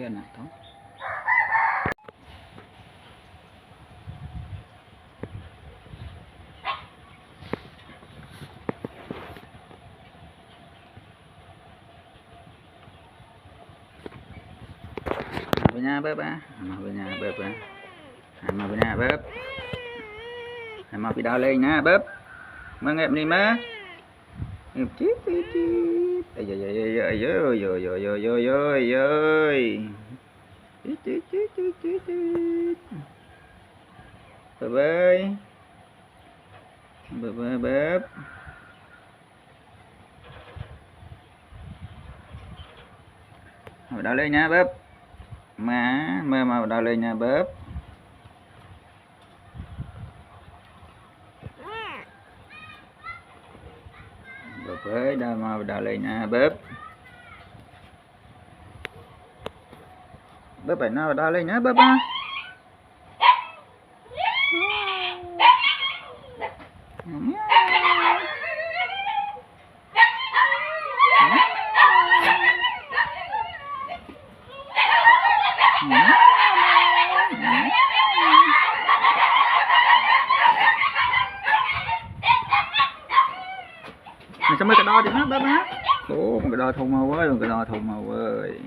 cái nào thôi về nhà bếp á mà về nhà bếp á mà về nhà bếp mà bị đau lên nha bếp mà em đi má em chết ơi ơi ơi ơi ơi ơi ơi ơi ơi ơi ơi bếp ơi bếp ơi bếp đau lên nha bếp mà đau lên nha bếp bếp ơi đau lên nha bếp bếp phải nào đau lên nhá bếp á mày sao mấy cái đo thì nó bếp á ủa một cái đo thùng màu ơi một cái đo thùng màu ơi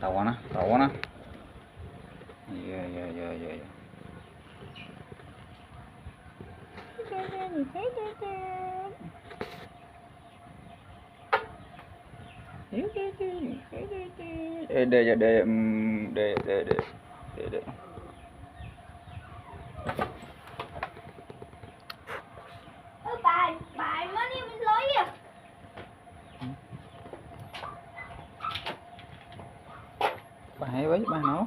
tàu quá nó để bài mới đi mình lấy à bà hay với bà nấu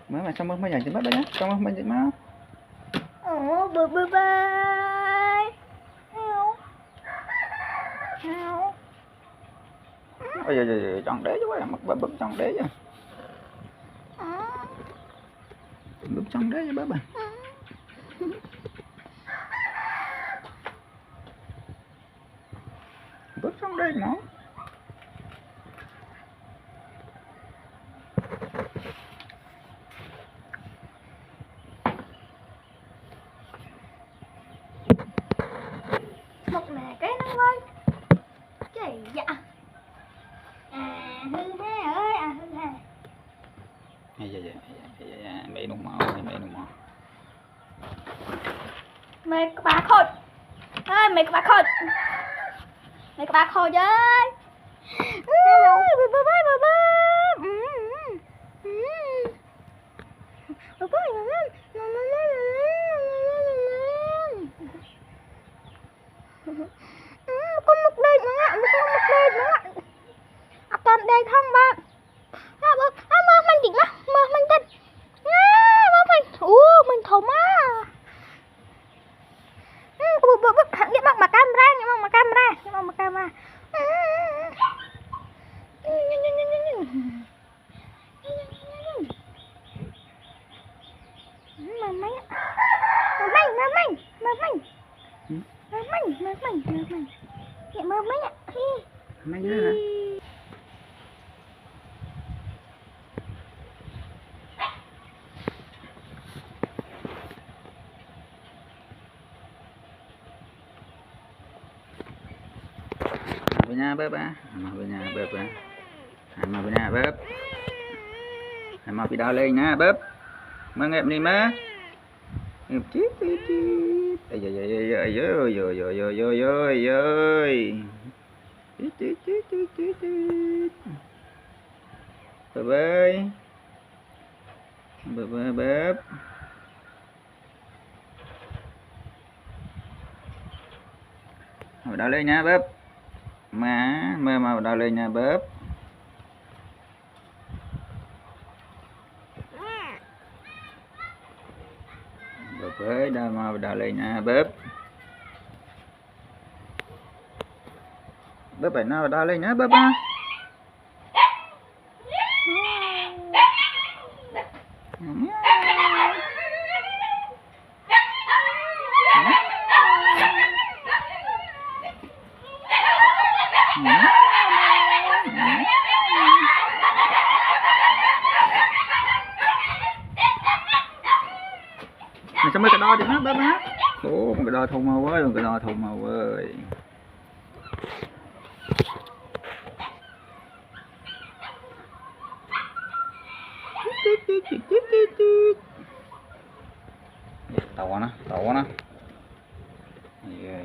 mới mà sao mới dành cho bếp đó nhá xong mới dành máu bye bye bye ôi giời chọn đế chứ quá mặt bà bấm chọn đế chứ bấm chọn đế cho bếp bà bấm chọn đế nó một nè cái nó ơi trời dạ hư ha ơi hư ha mẹ nung máu mày các bà khôi ơi mày các bà khôi chứ con mực đây nó toàn đây không bạn mơ mình đỉnh mơ mình thật mơ mình mình thấu má nghĩa bằng camera mấy đứa hả về nhà bếp á mà về nhà bếp á mà về nhà bếp mà bị đau lên nha bếp mà em đi má em chết ơi bếp ơi bếp đau lên nha bếp mà đau lên nha bếp bếp ơi đau lên nha bếp phải nào đau lên nhá bếp á sao mấy cái đo thì nó bớp. Ủa một cái đo thùng màu ơi, một cái đo thùng màu ơi. Tàu nó. Yeah.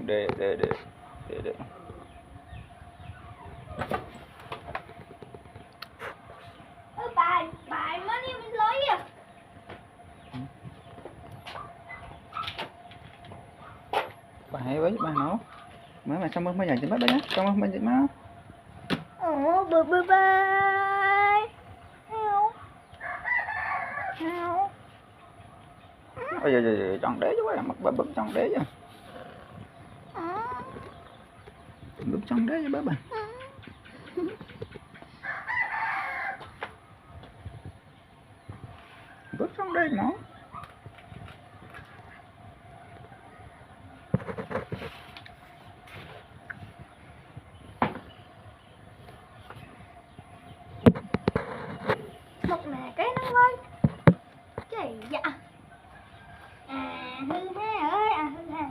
Để. Bài mới đi mình lấy à. Bà hay với bà nấu. Mà sao mới dành cho bác đó nhá. Sao mới dành máu. Bye. Heo. Ôi giời, tròn đế chứ quá, mặt bà bấm tròn đế chứ. Bấm tròn đế cho bác bà. Bấm tròn đế nó. Một nè cái nó ơi. Trời dạ. Hư ha ơi, hư ha.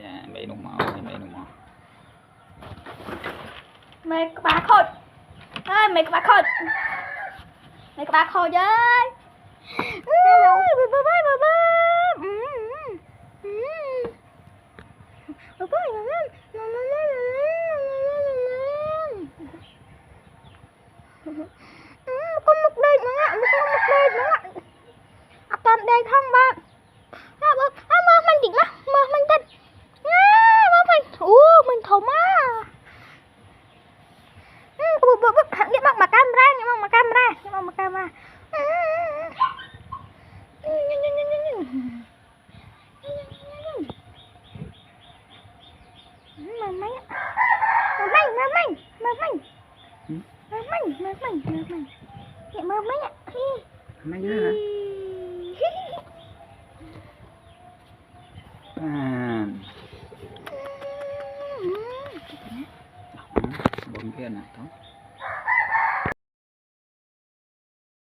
Dạ, mẹ nụ mò. Mày các bà khôi. Ơi, mày các bà khôi. Mày các bà khôi ơi. Con mực đây nữa. Toàn đây không bạn. Mơ mình đỉnh mà, mơ mình thật. Mơ mình, mình thấu má. Đi bằng camera. Mấy đứa hả? Bấm kia nè, thôi.